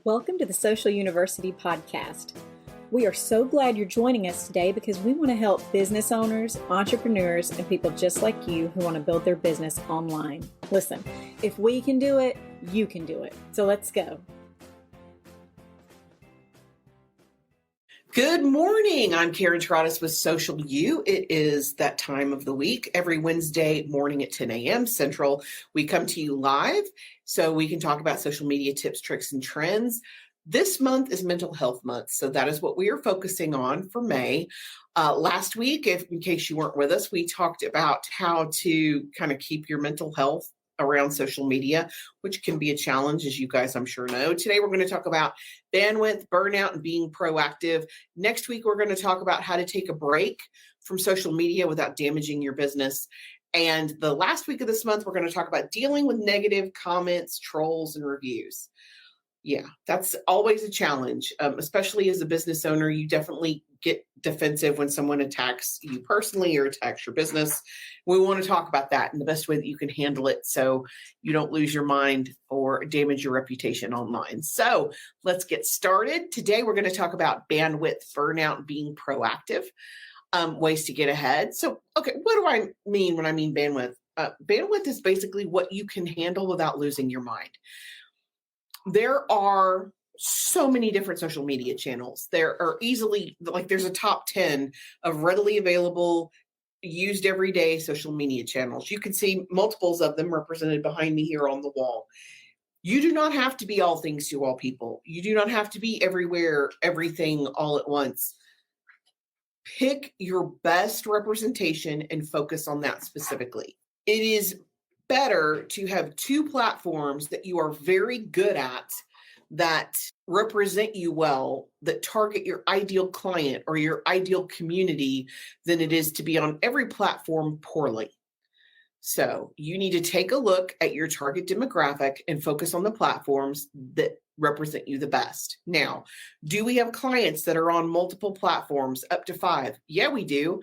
Welcome to the Social University Podcast. We are so glad you're joining us today because we want to help business owners, entrepreneurs, and people just like you who want to build their business online. Listen, if we can do it, you can do it. So let's go. Good morning. I'm Karen Trottis with Social U. It is that time of the week. Every Wednesday morning at 10 a.m. Central, we come to you live so we can talk about social media tips, tricks, and trends. This month is Mental Health Month, so that is what we are focusing on for May. Last week, in case you weren't with us, we talked about how to kind of keep your mental health around social media, which can be a challenge, as you guys I'm sure know. Today, we're going to talk about bandwidth, burnout, and being proactive. Next week, we're going to talk about how to take a break from social media without damaging your business. And the last week of this month, we're going to talk about dealing with negative comments, trolls, and reviews. Yeah, that's always a challenge, especially as a business owner. You definitely get defensive when someone attacks you personally or attacks your business. We want to talk about that and the best way that you can handle it so you don't lose your mind or damage your reputation online. So let's get started. Today, we're going to talk about bandwidth, burnout, and being proactive, ways to get ahead. So, okay, what do I mean when I mean bandwidth? Bandwidth is basically what you can handle without losing your mind. There are so many different social media channels. There are easily, there's a top 10 of readily available, used every day social media channels. You can see multiples of them represented behind me here on the wall. You do not have to be all things to all people. You do not have to be everywhere, everything all at once. Pick your best representation and focus on that specifically. It is better to have two platforms that you are very good at, that represent you well, that target your ideal client or your ideal community, than it is to be on every platform poorly. So you need to take a look at your target demographic and focus on the platforms that represent you the best. Now, do we have clients that are on multiple platforms, up to 5? Yeah, we do.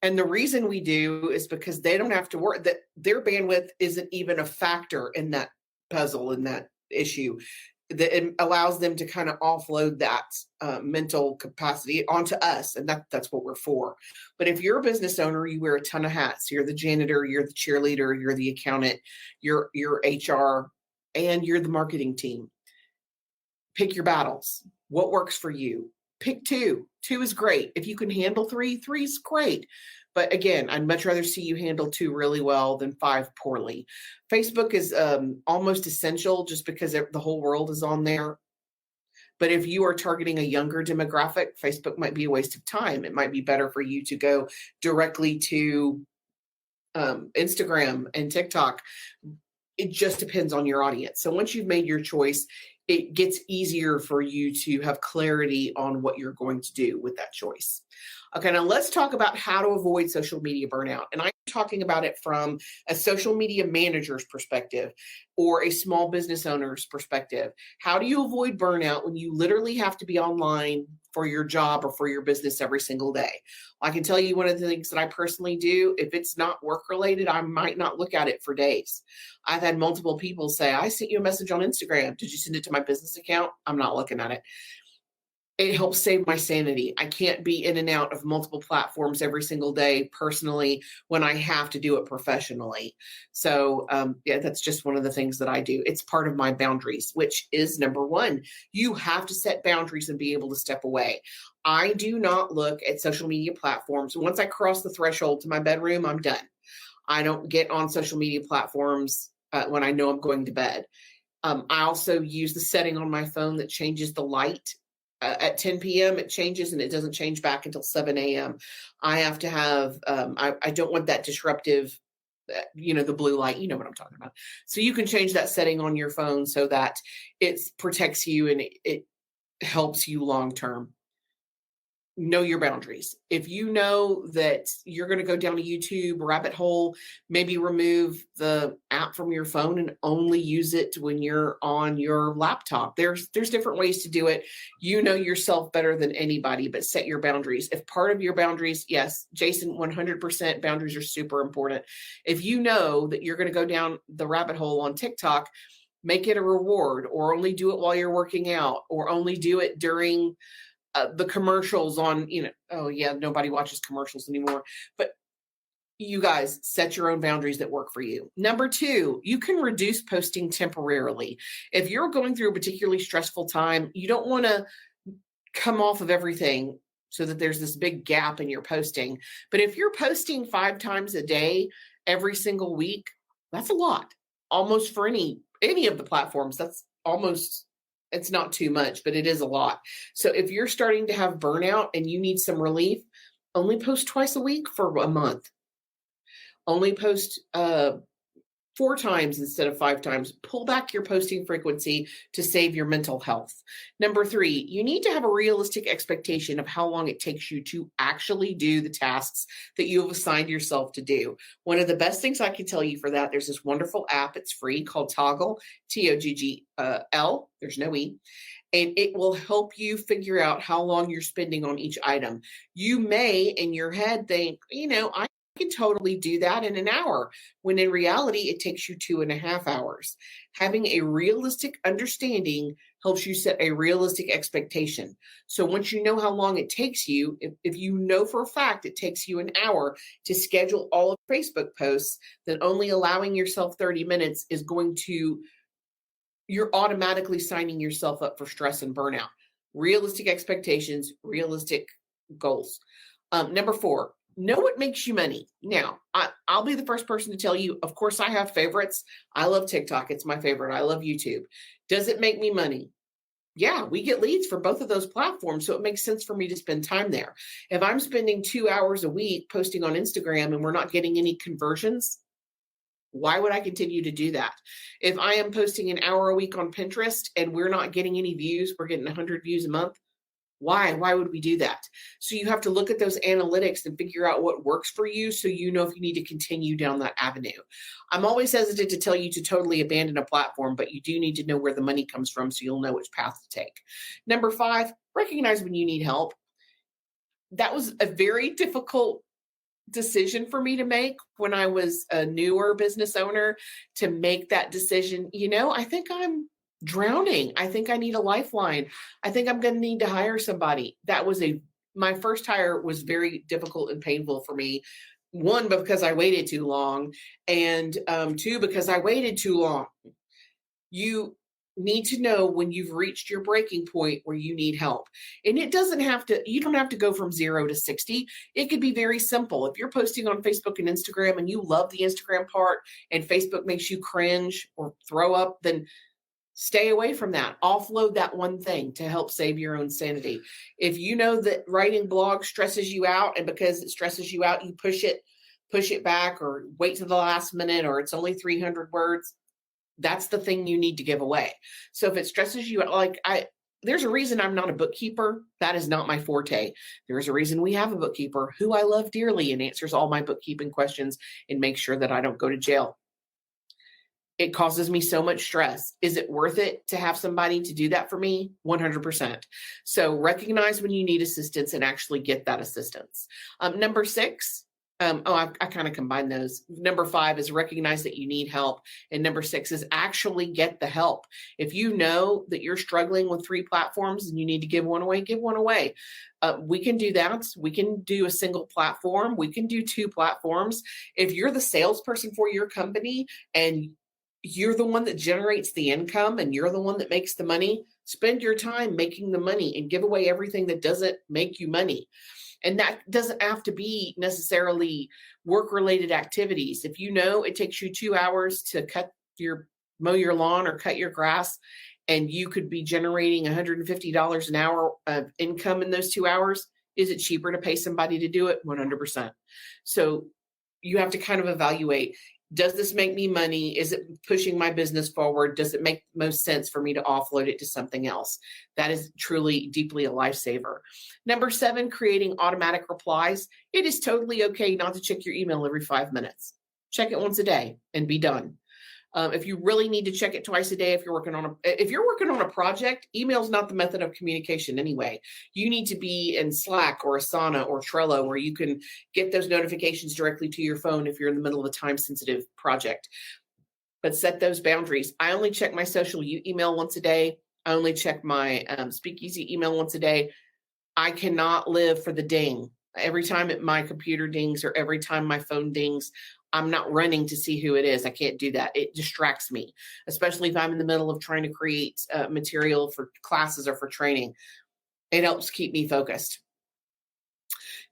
And the reason we do is because they don't have to work, that their bandwidth isn't even a factor in that puzzle, in that issue, that it allows them to kind of offload that mental capacity onto us. And that's what we're for. But if you're a business owner, you wear a ton of hats. You're the janitor, you're the cheerleader, you're the accountant, you're HR, and you're the marketing team. Pick your battles. What works for you? Pick 2. 2 is great. If you can handle 3, 3 is great. But again, I'd much rather see you handle 2 really well than 5 poorly. Facebook is almost essential just because the whole world is on there. But if you are targeting a younger demographic, Facebook might be a waste of time. It might be better for you to go directly to Instagram and TikTok. It just depends on your audience. So once you've made your choice, it gets easier for you to have clarity on what you're going to do with that choice. Okay, now let's talk about how to avoid social media burnout. And I'm talking about it from a social media manager's perspective or a small business owner's perspective. How do you avoid burnout when you literally have to be online for your job or for your business every single day? I can tell you one of the things that I personally do, if it's not work related, I might not look at it for days. I've had multiple people say, I sent you a message on Instagram. Did you send it to my business account? I'm not looking at it. It helps save my sanity. I can't be in and out of multiple platforms every single day personally when I have to do it professionally. So that's just one of the things that I do. It's part of my boundaries, which is number 1. You have to set boundaries and be able to step away. I do not look at social media platforms. Once I cross the threshold to my bedroom, I'm done. I don't get on social media platforms when I know I'm going to bed. I also use the setting on my phone that changes the light. At 10 p.m. it changes and it doesn't change back until 7 a.m. I have to have, I don't want that disruptive, the blue light, you know what I'm talking about. So you can change that setting on your phone so that it protects you and it helps you long-term. Know your boundaries. If you know that you're going to go down a YouTube rabbit hole, maybe remove the app from your phone and only use it when you're on your laptop. There's different ways to do it. You know yourself better than anybody, but set your boundaries. If part of your boundaries, yes, Jason, 100% boundaries are super important. If you know that you're going to go down the rabbit hole on TikTok, make it a reward, or only do it while you're working out, or only do it during the commercials on, oh yeah, nobody watches commercials anymore. But you guys set your own boundaries that work for you. Number 2, you can reduce posting temporarily. If you're going through a particularly stressful time, you don't want to come off of everything so that there's this big gap in your posting. But if you're posting 5 times a day, every single week, that's a lot. Almost for any of the platforms, that's almost, it's not too much, but it is a lot. So if you're starting to have burnout and you need some relief, only post twice a week for a month. Only post 4 times instead of 5 times. Pull back your posting frequency to save your mental health. Number 3, you need to have a realistic expectation of how long it takes you to actually do the tasks that you have assigned yourself to do. One of the best things I can tell you for that, there's this wonderful app, it's free, called Toggle, Toggl, there's no E. And it will help you figure out how long you're spending on each item. You may, in your head, think, I can totally do that in an hour, when in reality, it takes you 2.5 hours. Having a realistic understanding helps you set a realistic expectation. So once you know how long it takes you, if you know for a fact it takes you an hour to schedule all of Facebook posts, then only allowing yourself 30 minutes is going to, you're automatically signing yourself up for stress and burnout. Realistic expectations, realistic goals. Number 4, know what makes you money. Now, I'll be the first person to tell you, of course, I have favorites. I love TikTok. It's my favorite. I love YouTube. Does it make me money? Yeah, we get leads for both of those platforms, so it makes sense for me to spend time there. If I'm spending 2 hours a week posting on Instagram and we're not getting any conversions, why would I continue to do that? If I am posting an hour a week on Pinterest and we're not getting any views, we're getting 100 views a month, why? Why would we do that? So you have to look at those analytics and figure out what works for you, so you know if you need to continue down that avenue. I'm always hesitant to tell you to totally abandon a platform, but you do need to know where the money comes from so you'll know which path to take. Number 5, recognize when you need help. That was a very difficult decision for me to make when I was a newer business owner, to make that decision. I think I'm drowning. I think I need a lifeline. I think I'm going to need to hire somebody. My first hire was very difficult and painful for me. 1, because I waited too long, and 2, because I waited too long. You need to know when you've reached your breaking point where you need help. And you don't have to go from 0 to 60. It could be very simple. If you're posting on Facebook and Instagram and you love the Instagram part and Facebook makes you cringe or throw up, then stay away from that. Offload that one thing to help save your own sanity. If you know that writing blogs stresses you out, and because it stresses you out, you push it back, or wait to the last minute, or it's only 300 words, that's the thing you need to give away. So if it stresses you out, there's a reason I'm not a bookkeeper. That is not my forte. There's a reason we have a bookkeeper who I love dearly and answers all my bookkeeping questions and makes sure that I don't go to jail. It causes me so much stress. Is it worth it to have somebody to do that for me? 100%. So recognize when you need assistance and actually get that assistance. Number 6, I kind of combine those. Number 5 is recognize that you need help. And number 6 is actually get the help. If you know that you're struggling with 3 platforms and you need to give one away, give one away. We can do that. We can do a single platform. We can do 2 platforms. If you're the salesperson for your company and you're the one that generates the income and you're the one that makes the money, spend your time making the money and give away everything that doesn't make you money. And that doesn't have to be necessarily work-related activities. If you know it takes you 2 hours to mow your lawn or cut your grass, and you could be generating $150 an hour of income in those 2 hours, is it cheaper to pay somebody to do it? 100%. So you have to kind of evaluate, does this make me money? Is it pushing my business forward? Does it make most sense for me to offload it to something else? That is truly, deeply a lifesaver. Number 7, creating automatic replies. It is totally okay not to check your email every 5 minutes. Check it once a day and be done. If you really need to check it twice a day, if you're working on a project, email is not the method of communication anyway. You need to be in Slack or Asana or Trello, where you can get those notifications directly to your phone if you're in the middle of a time-sensitive project. but set those boundaries. I only check my social email once a day. I only check my speakeasy email once a day. I cannot live for the ding. Every time my computer dings or every time my phone dings, I'm not running to see who it is. I can't do that. It distracts me, especially if I'm in the middle of trying to create material for classes or for training. It helps keep me focused.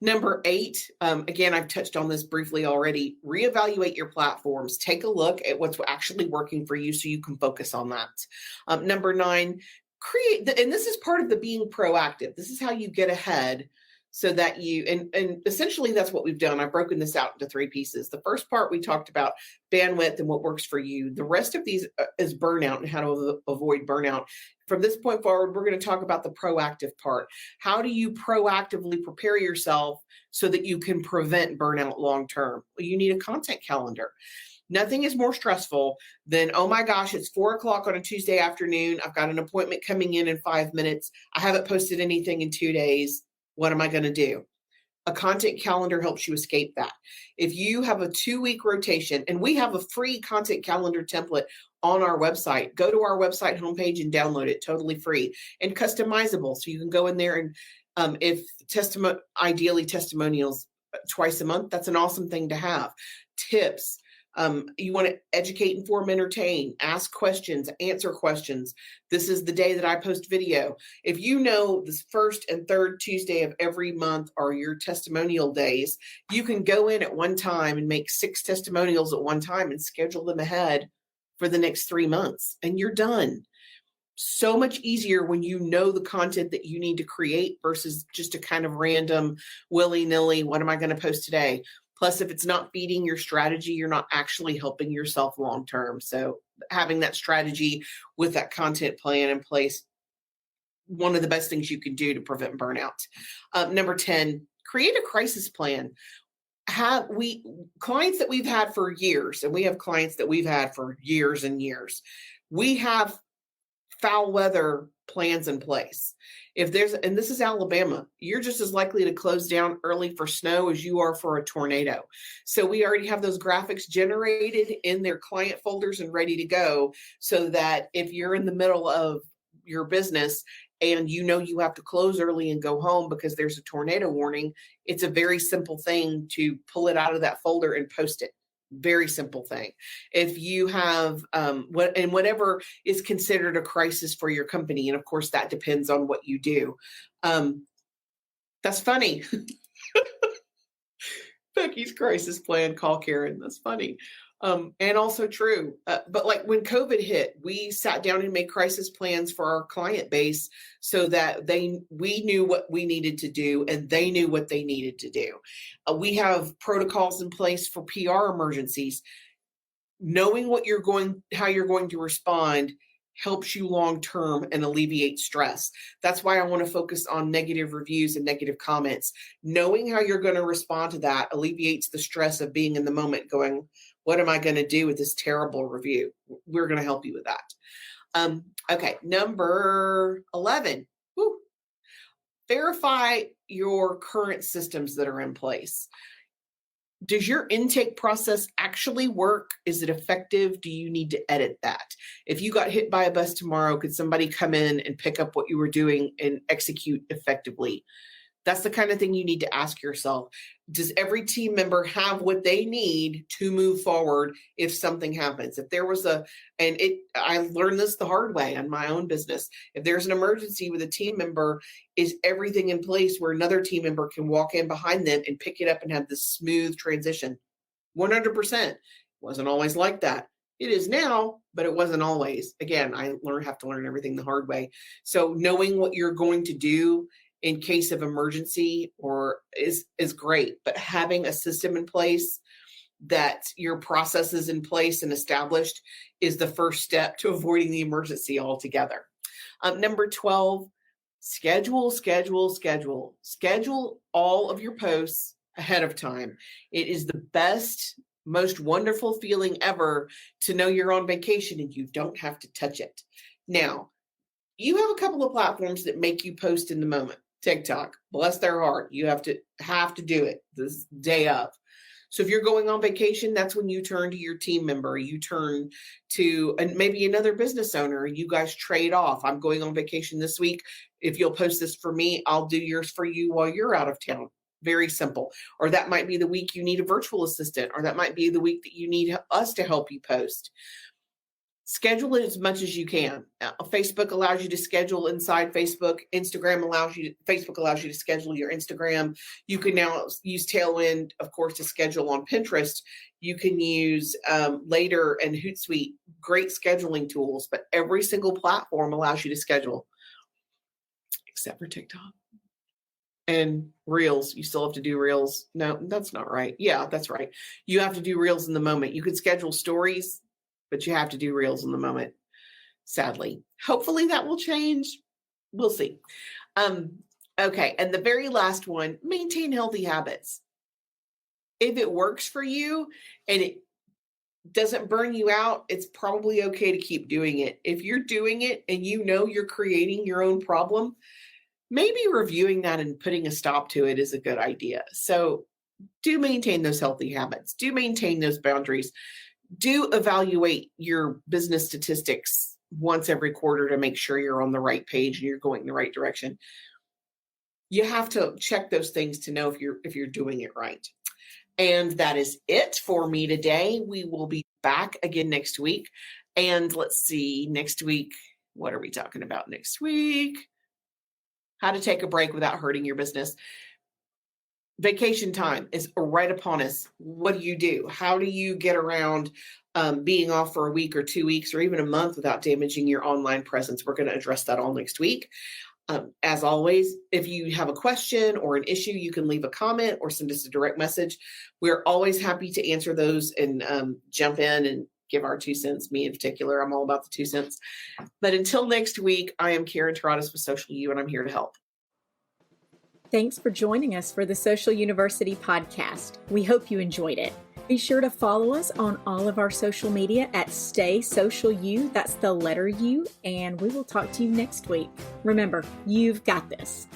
Number 8, again, I've touched on this briefly already. Reevaluate your platforms. Take a look at what's actually working for you so you can focus on that. Number 9, and this is part of the being proactive. This is how you get ahead so that and essentially that's what we've done. I've broken this out into 3 pieces. The first part, we talked about bandwidth and what works for you. The rest of these is burnout and how to avoid burnout. From this point forward, we're going to talk about the proactive part. How do you proactively prepare yourself so that you can prevent burnout long term? Well, you need a content calendar. Nothing is more stressful than, oh my gosh, it's 4:00 on a Tuesday afternoon. I've got an appointment coming in 5 minutes. I haven't posted anything in 2 days. What am I going to do? A content calendar helps you escape that. If you have a 2-week rotation, and we have a free content calendar template on our website, go to our website homepage and download it, totally free and customizable. So you can go in there and if ideally testimonials twice a month, that's an awesome thing to have. Tips. You want to educate, inform, entertain, ask questions, answer questions. This is the day that I post video. If you know this first and third Tuesday of every month are your testimonial days, you can go in at one time and make 6 testimonials at one time and schedule them ahead for the next 3 months, and you're done. So much easier when you know the content that you need to create versus just a kind of random willy-nilly, what am I going to post today? Plus, if it's not feeding your strategy, you're not actually helping yourself long term. So having that strategy with that content plan in place, one of the best things you can do to prevent burnout. Number 10, create a crisis plan. Clients that we've had for years, and we have clients that we've had for years and years, we have foul weather plans in place. And this is Alabama, you're just as likely to close down early for snow as you are for a tornado. So we already have those graphics generated in their client folders and ready to go, so that if you're in the middle of your business and you know you have to close early and go home because there's a tornado warning, it's a very simple thing to pull it out of that folder and post it. Very simple thing. If you have whatever is considered a crisis for your company, and of course that depends on what you do. That's funny. Becky's crisis plan, call Karen. That's funny. And also true. But like when COVID hit, we sat down and made crisis plans for our client base so that we knew what we needed to do and they knew what they needed to do. We have protocols in place for PR emergencies. Knowing how you're going to respond helps you long term and alleviate stress. That's why I want to focus on negative reviews and negative comments. Knowing how you're going to respond to that alleviates the stress of being in the moment going, what am I going to do with this terrible review? We're going to help you with that. Okay, number 11. Verify your current systems that are in place. Does your intake process actually work? Is it effective? Do you need to edit that? If you got hit by a bus tomorrow, could somebody come in and pick up what you were doing and execute effectively? That's the kind of thing you need to ask yourself. Does every team member have what they need to move forward if something happens? If there was I learned this the hard way on my own business. If there's an emergency with a team member, is everything in place where another team member can walk in behind them and pick it up and have this smooth transition? 100%. Wasn't always like that. It is now, but it wasn't always. Again, I have to learn everything the hard way. So knowing what you're going to do in case of emergency is great, but having a system in place that your process is in place and established is the first step to avoiding the emergency altogether. Number 12, schedule all of your posts ahead of time. It is the best, most wonderful feeling ever to know you're on vacation and you don't have to touch it. Now, you have a couple of platforms that make you post in the moment. TikTok, bless their heart, you have to do it this day of. So if you're going on vacation, that's when you turn to your team member, you turn to maybe another business owner. You guys trade off. I'm going on vacation this week. If you'll post this for me, I'll do yours for you while you're out of town. Very simple. Or that might be the week you need a virtual assistant, or that might be the week that you need us to help you post. Schedule it as much as you can. Facebook allows you to schedule inside Facebook. Facebook allows you to schedule your Instagram. You can now use Tailwind, of course, to schedule on Pinterest. You can use Later and Hootsuite, great scheduling tools, but every single platform allows you to schedule, except for TikTok. And Reels, you still have to do Reels. No, that's not right. Yeah, that's right. You have to do Reels in the moment. You can schedule stories, but you have to do Reels in the moment, sadly. Hopefully that will change. We'll see. Okay, and the very last one, maintain healthy habits. If it works for you and it doesn't burn you out, it's probably okay to keep doing it. If you're doing it and you know you're creating your own problem, maybe reviewing that and putting a stop to it is a good idea. So do maintain those healthy habits. Do maintain those boundaries. Do evaluate your business statistics once every quarter to make sure you're on the right page and you're going in the right direction. You have to check those things to know if you're doing it right. And that is it for me today. We will be back again next week. And let's see, next week, what are we talking about next week? How to take a break without hurting your business. Vacation time is right upon us. What do? How do you get around being off for a week or 2 weeks or even a month without damaging your online presence? We're going to address that all next week. As always, if you have a question or an issue, you can leave a comment or send us a direct message. We're always happy to answer those and jump in and give our 2 cents. Me in particular, I'm all about the 2 cents. But until next week, I am Karen Taradas with Social U, and I'm here to help. Thanks for joining us for the Social University podcast. We hope you enjoyed it. Be sure to follow us on all of our social media at Stay Social U. That's the letter U, and we will talk to you next week. Remember, you've got this.